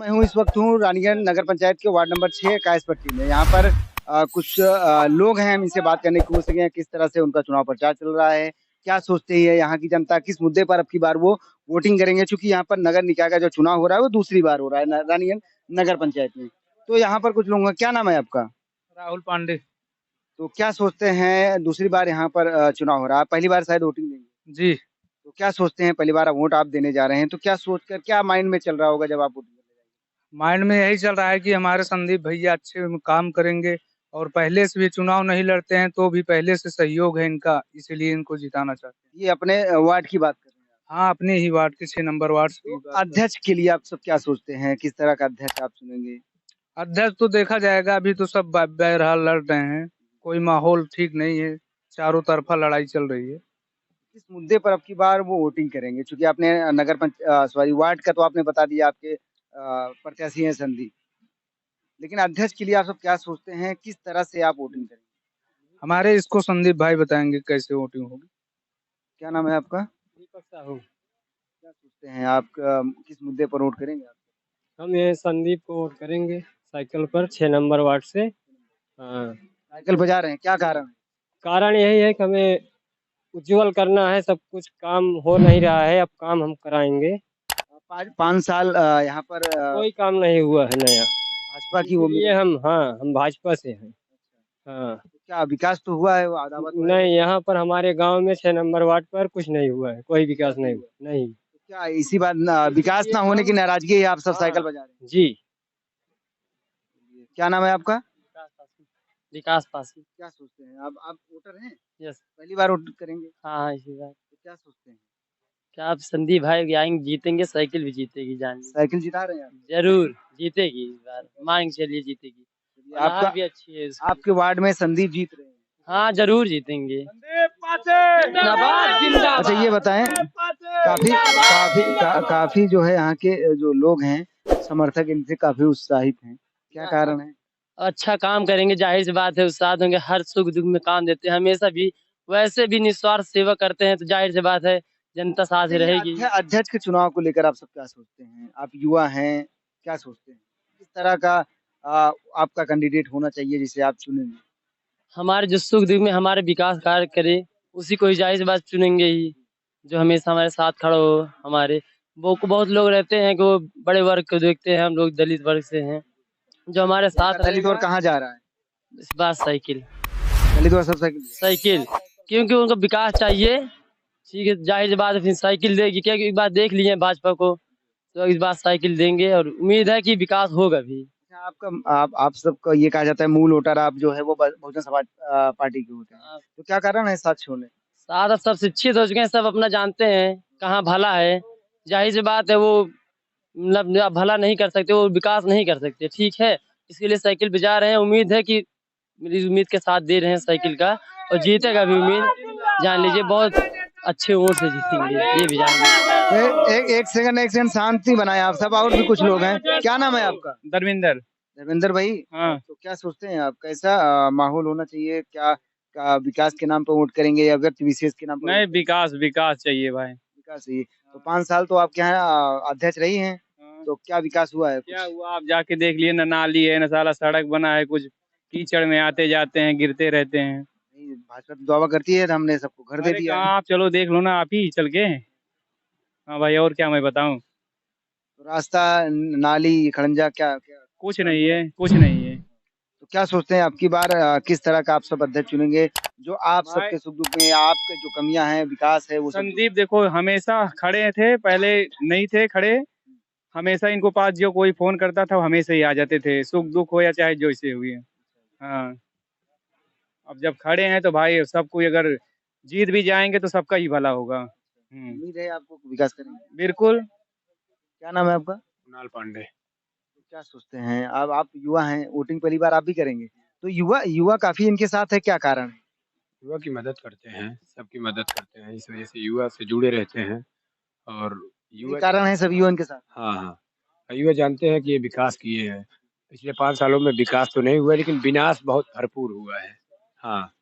मैं हूँ इस वक्त हूँ रानीगंज नगर पंचायत के वार्ड नंबर 6 कायसपट्टी में। यहाँ पर कुछ लोग हैं, हम इनसे बात करने की कोशिश करें किस तरह से उनका चुनाव प्रचार चल रहा है, क्या सोचते हैं यहाँ की जनता, किस मुद्दे पर अब की बार वो वोटिंग करेंगे। चूंकि यहाँ पर नगर निकाय का जो चुनाव हो रहा है वो दूसरी बार हो रहा है रानीगंज नगर पंचायत में। तो यहाँ पर कुछ लोगों का क्या नाम है आपका? राहुल पांडे। तो क्या सोचते हैं दूसरी बार यहाँ पर चुनाव हो रहा है, पहली बार शायद वोटिंग देंगे, जी। तो क्या सोचते हैं पहली बार वोट आप देने जा रहे हैं तो क्या सोचकर क्या माइंड में चल रहा होगा जब आप वोटिंग करने माइंड में यही चल रहा है कि हमारे संदीप भैया अच्छे काम करेंगे और पहले से भी चुनाव नहीं लड़ते हैं तो भी पहले से सहयोग है इनका, इसीलिए इनको जिताना चाहते हैं। जाएंगे? ये अपने वार्ड की बात कर रहे हैं आप। हाँ, अपने ही वार्ड के 6 नंबर वार्ड की तो बात कर। अध्यक्ष के लिए आप सब क्या सोचते हैं, किस तरह का अध्यक्ष आप चुनेंगे? अध्यक्ष तो देखा जाएगा, अभी तो सब बहरहाल लड़ रहे हैं, कोई माहौल ठीक नहीं है, चारों तरफा लड़ाई चल रही है। किस मुद्दे पर अब की बार वो वोटिंग करेंगे? चूंकि आपने सॉरी वार्ड का तो आपने बता दिया, आपके प्रत्याशी हैं संदीप, लेकिन अध्यक्ष के लिए आप सब क्या सोचते हैं, किस तरह से आप वोटिंग करेंगे? हमारे इसको संदीप भाई बताएंगे कैसे वोटिंग होगी। क्या नाम है आपका? दीपक साहू। क्या सोचते हैं आप, किस मुद्दे पर वोट करेंगे आप? हम ये संदीप को वोट करेंगे साइकिल पर 6 नंबर वार्ड से। हाँ, साइकिल बजा रहे हैं, क्या कारण है? कारण यही है कि हमें उज्जवल करना है, सब कुछ काम हो नहीं रहा है, अब काम हम कराएंगे। 5 साल यहाँ पर कोई काम नहीं हुआ है नया, भाजपा की इसलिए उम्मीद। हम भाजपा से हैं। हाँ, तो क्या विकास तो हुआ है, वो आदावा तो है? नहीं, यहाँ पर हमारे गांव में 6 नंबर वार्ड पर कुछ नहीं हुआ है, कोई विकास नहीं हुआ, नहीं। तो क्या इसी बात विकास ना होने की नाराजगी है, आप सब साइकिल बजा रहे जी। हैं? क्या नाम है आपका? विकास पासी। क्या सोचते हैं आप वोटर हैं, यस। पहली बार वोट करेंगे, हाँ, इसी बात। तो क्या सोचते हैं? क्या आप संदीप भाई आएंगे, जीतेंगे, साइकिल भी जीतेगी, जान लीजिए। साइकिल जिता रहे हैं आप? जरूर जीतेगी, इस बार मान के चलिए जीतेगी। चलिए, और आपका हार भी अच्छी है उसकी। आपके वार्ड में संदीप जीत रहे हैं। हाँ, जरूर जीतेंगे। अच्छा ये बताएं, काफी जो है यहाँ के जो लोग हैं समर्थक इनसे काफी उत्साहित हैं, क्या कारण है? अच्छा काम करेंगे, जाहिर सी बात है, उत्साह होंगे, हर सुख दुख में काम देते हैं हमेशा भी, वैसे भी निस्वार्थ सेवा करते हैं, तो जाहिर सी बात है जनता साथ ही अच्छा, ये रहेगी। अध्यक्ष के चुनाव को लेकर आप सब क्या सोचते हैं? आप युवा हैं, क्या सोचते हैं किस तरह का आपका कैंडिडेट होना चाहिए जिसे आप चुनेंगे? हमारे जो सुख दुख में हमारे विकास कार्य करे, उसी को ही जाहिर सी बात चुनेंगे ही, जो हमेशा हमारे साथ खड़ा हो। हमारे वो बहुत लोग रहते हैं कि वो बड़े वर्ग को देखते हैं, हम लोग दलित वर्ग से हैं, जो हमारे साथ आपका दलित और रहेगा। कहाँ जा रहा है? इस बात साइकिल। दलित और सब साइकिल। साइकिल, क्योंकि उनको विकास चाहिए। ठीक है, जाहिर सी बात है फिर साइकिल देगी, क्या एक बार देख लिए हैं भाजपा को, तो इस बार साइकिल देंगे और उम्मीद है कि विकास होगा भी। अच्छा, आपका आप सबका ये कहा जाता है मूल वोटर आप जो है वो बहुजन समाज पार्टी के होते हैं, तो क्या कारण है साथ छोड़ने? साथ सब शिक्षित हो चुके हैं, सब अपना जानते हैं कहाँ भला है। जाहिर सी बात है वो मतलब भला नहीं कर सकते, वो विकास नहीं कर सकते, ठीक है, इसके लिए साइकिल भिजा रहे हैं। उम्मीद है कि मेरी उम्मीद के साथ दे रहे हैं साइकिल का, और जीतेगा भी उम्मीद, जान लीजिए बहुत अच्छे वोट से जीतेंगे, ये भी जान लीजिए। एक सेकंड शांति बनाए आप सब, और भी कुछ लोग हैं। क्या नाम है आपका? धर्मेंद्र। धर्मेंद्र भाई। हाँ। तो क्या सोचते हैं आप, कैसा माहौल होना चाहिए, क्या विकास के नाम पर वोट करेंगे या व्यक्ति विशेष के नाम पर नहीं, वोट करेंगे? विकास विकास चाहिए भाई। विकास चाहिए। तो 5 साल तो आपके यहाँ अध्यक्ष रही हैं, हाँ। तो क्या विकास हुआ है क्या कुछ? हुआ, आप जाके देख लिए, न नाली है न साला सड़क बना है, कुछ कीचड़ में आते जाते हैं, गिरते रहते हैं। नहीं, भाजपा तो दावा करती है हमने सबको घर दे अरे दिया है। कहाँ, आप चलो देख लो ना आप ही चल के। हाँ भाई, और क्या मैं बताऊं। तो रास्ता, नाली, खड़ंजा, क्या क्या कुछ नहीं है, कुछ नहीं है तो क्या सोचते हैं आपकी बार किस तरह का आप सब अध्यक्ष चुनेंगे जो आप भाई। सबके सुख दुख में, आपके जो कमियां हैं, विकास है, वो सब दूर संदीप देखो हमेशा खड़े थे, पहले नहीं थे खड़े, हमेशा इनको पास जो कोई फोन करता था वो हमेशा ही आ जाते थे, सुख दुख हो या चाहे जो इसे हुई है। हाँ, अब जब खड़े हैं तो भाई सब कोई अगर जीत भी जाएंगे तो सबका ही भला होगा। उम्मीद है आपको विकास करेंगे? बिल्कुल। क्या नाम है आपका? कुणाल पांडे। तो क्या सोचते हैं अब, आप युवा हैं, वोटिंग पहली बार आप भी करेंगे, तो युवा युवा काफी इनके साथ है, क्या कारण है? युवा की मदद करते हैं, सबकी मदद करते हैं, इस वजह से युवा से जुड़े रहते हैं। और यही युवा कारण है सब युवा इनके साथ? हाँ हाँ, युवा जानते हैं कि ये विकास किए हैं। पिछले 5 सालों में विकास तो नहीं हुआ, लेकिन विनाश बहुत भरपूर हुआ है। हाँ,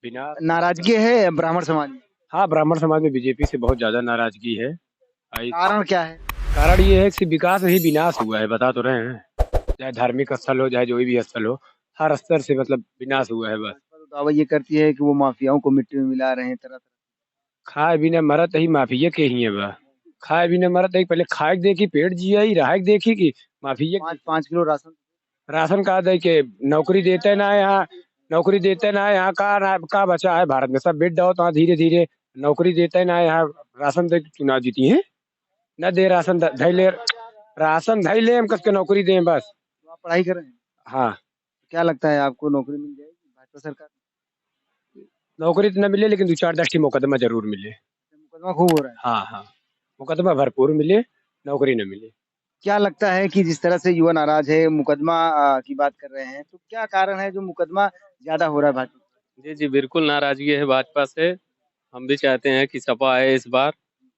विनाश। नाराजगी है ब्राह्मण समाज में? हाँ, ब्राह्मण समाज में बीजेपी से बहुत ज्यादा नाराजगी है। कारण क्या है? कारण ये है कि विकास नहीं विनाश हुआ है, बता तो रहे हैं। चाहे धार्मिक स्थल हो, चाहे जो भी स्थल हो, हर स्तर से मतलब विनाश हुआ है बस। भाजपा तो दावा ये करती है कि वो माफियाओं को मिट्टी में मिला रहे हैं तरह-तरह। खाए बिना मरत ही माफिया के ही है बा। खाए बिना मरत ही पहले खाए के देखी पेट जिया ही रहा देखी कि माफिया के 5-5 किलो राशन। राशन कार्ड दे के नौकरी देते ना है यहाँ, नौकरी देते ना है यहाँ का बचा है भारत में सब बेट दो तो धीरे धीरे नौकरी देते ना है यहाँ राशन दे के चुनाव जीती है न दे राशन धैले राशन धैले हम कस के नौकरी दें बस। तो आप पढ़ाई कर रहे हैं? हाँ क्या लगता है आपको नौकरी मिल जाएगी भाजपा सरकार में? नौकरी तो न मिले लेकिन 2-4-10 मुकदमा जरूर मिले। मुकदमा खूब हो रहा है। हाँ हाँ मुकदमा भरपूर मिले, नौकरी न मिले। क्या लगता है कि जिस तरह से युवा नाराज है, मुकदमा की बात कर रहे हैं, तो क्या कारण है जो मुकदमा ज़्यादा हो रहा है भाजपा? जी, जी, बिल्कुल नाराज़गी है भाजपा से। हम भी चाहते हैं कि सपा आए इस बार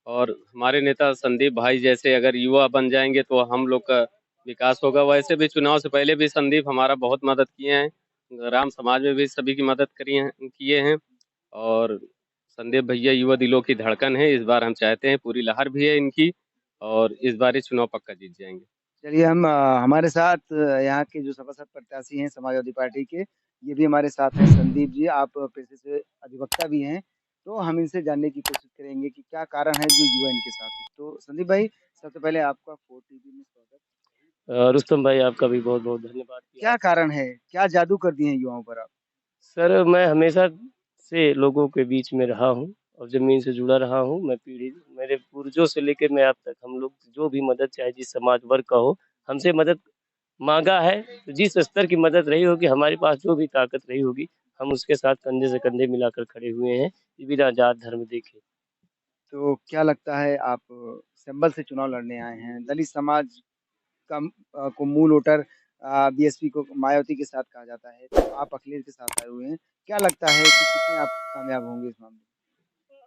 और हमारे नेता संदीप भाई जैसे अगर युवा बन जाएँगे तो हम लोग का विकास होगा। वैसे भी चुनाव से पहले भी संदीप हमारा बहुत मदद किए हैं। राम समाज में भी सभी की मदद करी हैं किए हैं और संदीप भैया युवा दिलों की धड़कन है। इस बार हम चाहते हैं पूरी लहर भी है इनकी और इस बार ये चुनाव पक्का जीत जाएँगे। चलिए हम हमारे साथ यहाँ के जो सभासद प्रत्याशी हैं समाजवादी पार्टी के, ये भी हमारे साथ हैं। संदीप जी, आप पेशे से अधिवक्ता भी हैं, तो हम इनसे जानने की कोशिश करेंगे कि क्या कारण है जो युवा इनके साथ है। तो संदीप भाई, सबसे पहले आपका 4 टीवी में स्वागत। रुस्तम भाई आपका भी बहुत-बहुत धन्यवाद कि क्या आप कारण है? क्या जादू कर दिए हैं युवाओं पर आप? सर मैं हमेशा से लोगों के बीच में रहा हूँ और ज़मीन से जुड़ा रहा हूँ। मैं पीढ़ी मेरे पूर्वजों से लेके मैं अब तक हम लोग जो भी मदद चाहे जिस समाज वर्ग का हो, हमसे मदद माँगा है। तो जिस स्तर की मदद रही होगी, हमारे पास जो भी ताकत रही होगी, हम उसके साथ कंधे से कंधे मिलाकर खड़े हुए हैं, बिना जात धर्म देखे। तो क्या लगता है आप संभल से चुनाव लड़ने आए हैं, दलित समाज को मूल वोटर बीएसपी को मायावती के साथ कहा जाता है, तो आप अखिलेश के साथ आए हुए हैं। क्या लगता है कि कितने आप कामयाब होंगे इस मामले में?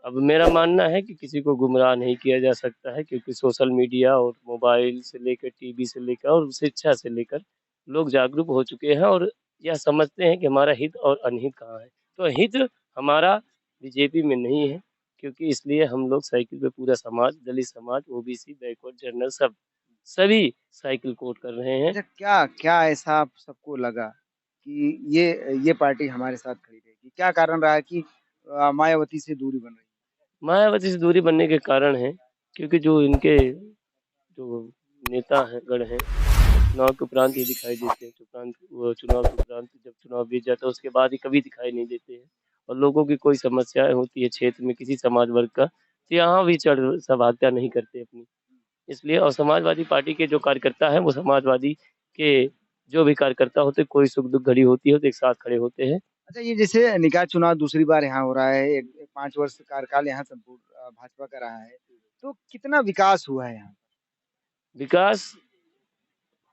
अब मेरा मानना है कि किसी को गुमराह नहीं किया जा सकता है क्योंकि सोशल मीडिया और मोबाइल से लेकर टीवी से लेकर और शिक्षा से लेकर लोग जागरूक हो चुके हैं और यह समझते हैं कि हमारा हित और अनहित कहाँ है। तो हित हमारा बीजेपी में नहीं है क्योंकि इसलिए हम लोग साइकिल पे पूरा समाज, दलित समाज, ओबीसी, बैकवर्ड, जनरल सभी साइकिल कोट कर रहे हैं। अच्छा, क्या क्या ऐसा आप सबको लगा कि ये पार्टी हमारे साथ खड़ी रहेगी? क्या कारण रहा कि मायावती से दूरी बन रही है? मायावती से दूरी बनने के कारण है क्योंकि जो इनके जो नेता हैं गण हैं, चुनाव के उपरांत ही दिखाई देते हैं। चुनाव के उपरांत जब चुनाव बीत जाता है उसके बाद ही कभी दिखाई नहीं देते हैं और लोगों की कोई समस्याएँ होती है क्षेत्र में किसी समाज वर्ग का, तो यहाँ भी चढ़ सभा नहीं करते अपनी। इसलिए और समाजवादी पार्टी के जो कार्यकर्ता हैं वो समाजवादी के जो भी कार्यकर्ता होते हैं, कोई सुख-दुःख घड़ी होती है तो एक साथ खड़े होते हैं। अच्छा, ये जैसे निकाय चुनाव दूसरी बार यहाँ हो रहा है, एक 5 वर्ष कार्यकाल यहाँ संपूर्ण भाजपा का रहा है, तो कितना विकास हुआ है यहाँ? विकास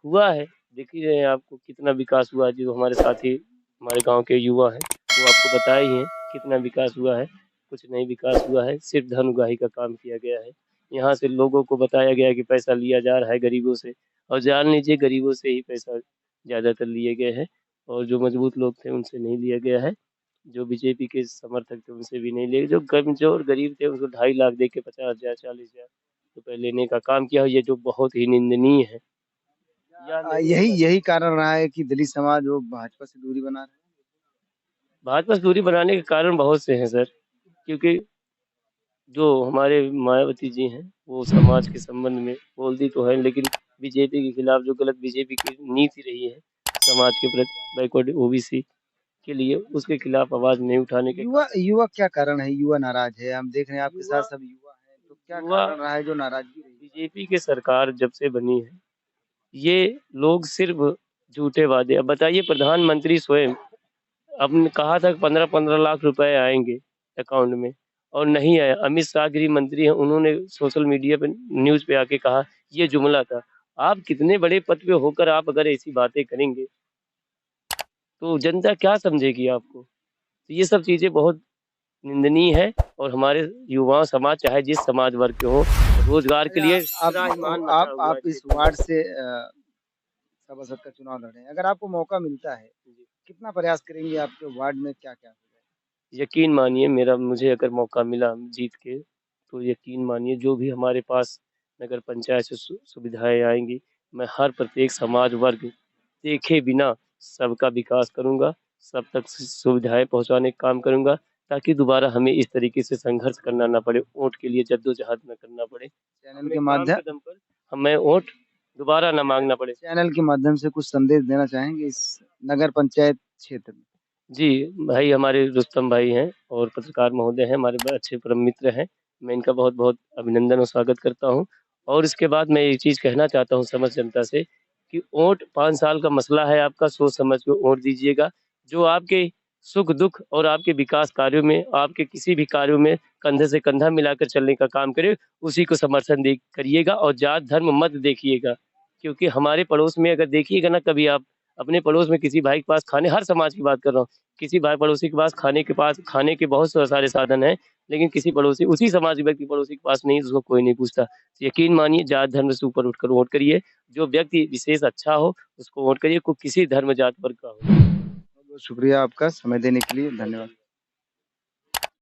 हुआ है, देख ही रहे हैं आपको कितना विकास हुआ है, जो हमारे साथी हमारे गाँव के युवा हैं, वो आपको बताए ही हैं कितना विकास हुआ है। कुछ नहीं विकास हुआ है, सिर्फ़ धन उगाही का काम किया गया है। यहाँ से लोगों को बताया गया है कि पैसा लिया जा रहा है गरीबों से और जान लीजिए गरीबों से ही पैसा ज़्यादातर लिए गए हैं और जो मज़बूत लोग थे उनसे नहीं लिया गया है। जो बीजेपी के समर्थक थे उनसे भी नहीं लिए जो कमज़ोर गरीब थे उनको 2.5 लाख दे के 50,000 40,000 रुपए लेने का काम किया, ये जो बहुत ही निंदनीय है। या नहीं यही होगा यही कारण रहा है कि दलित समाज वो भाजपा से दूरी बना रहा है? भाजपा से दूरी बनाने के कारण बहुत से हैं सर, क्योंकि जो हमारे मायावती जी हैं, वो समाज के संबंध में बोलती तो हैं लेकिन बीजेपी के खिलाफ जो गलत बीजेपी की नीति रही है, समाज के प्रति बैकवर्ड ओबीसी के लिए उसके खिलाफ आवाज़ नहीं उठाने के युवा कारण युवा क्या कारण है? युवा नाराज है, हम देख रहे हैं आपके साथ युवा सब युवा हैं, तो क्या युवा कारण रहा है जो नाराज़गी रही? बीजेपी की सरकार जब से बनी है, ये लोग सिर्फ़ झूठे वादे अब बताइए प्रधानमंत्री स्वयं आपने कहा था कि 15-15 लाख रुपए आएँगे अकाउंट में और नहीं आया। अमित शाह गृह मंत्री हैं, उन्होंने सोशल मीडिया पे न्यूज़ पे आके कहा, ये जुमला था। आप कितने बड़े पद पे होकर आप अगर ऐसी बातें करेंगे, तो जनता क्या समझेगी आपको? तो ये सब चीज़ें बहुत निंदनीय है और हमारे युवा समाज चाहे जिस समाज वर्ग के हों, रोज़गार के लिए त्राहिमाम मचा हुआ आप है इस क्षेत्र में। वार्ड से सभासद का चुनाव लड़ रहे हैं। अगर आपको मौका मिलता है, जी। कितना प्रयास करेंगे आपके वार्ड में क्या-क्या हो जाए? यकीन मानिए मुझे अगर मौका मिला जीत के, तो यकीन मानिए जो भी हमारे पास नगर पंचायत से सुविधाएं आएंगी। मैं हर प्रत्येक समाज वर्ग देखे बिना सबका विकास करूंगा, सब तक सुविधाएं पहुंचाने का काम करूंगा, ताकि दोबारा हमें इस तरीके से संघर्ष करना ना पड़े, वोट के लिए जद्दोजहद न करना पड़े। चैनल हमें के काम माध्यम कदम पर हमें वोट दोबारा ना मांगना पड़े। चैनल के माध्यम से कुछ संदेश देना चाहेंगे इस नगर पंचायत क्षेत्र में? जी, भाई हमारे रुस्तम भाई हैं और पत्रकार महोदय हैं, हमारे बड़े अच्छे परम मित्र हैं। मैं इनका बहुत-बहुत अभिनंदन और स्वागत करता हूँ। और इसके बाद मैं एक चीज़ कहना चाहता हूँ समस्त जनता से कि वोट 5 साल का मसला है आपका, सोच समझ के वोट दीजिएगा। जो आपके सुख-दुख और आपके विकास कार्यों में, आपके किसी भी कार्यों में कंधे से कंधा मिलाकर चलने का काम करे, उसी को समर्थन दे करिएगा और जात धर्म मत देखिएगा। क्योंकि हमारे पड़ोस में अगर देखिएगा ना कभी आप, अपने पड़ोस में किसी भाई के पास खाने, हर समाज की बात कर रहा हूँ, किसी भाई पड़ोसी के पास खाने के बहुत सारे साधन हैं, लेकिन किसी पड़ोसी, उसी समाज के व्यक्ति पड़ोसी के पास नहीं, उसको कोई नहीं पूछता। यकीन मानिए, जात धर्म से ऊपर उठकर वोट करिए। जो व्यक्ति विशेष अच्छा हो उसको वोट करिए, कोई किसी धर्म जात पर का हो। बहुत बहुत शुक्रिया आपका समय देने के लिए, धन्यवाद।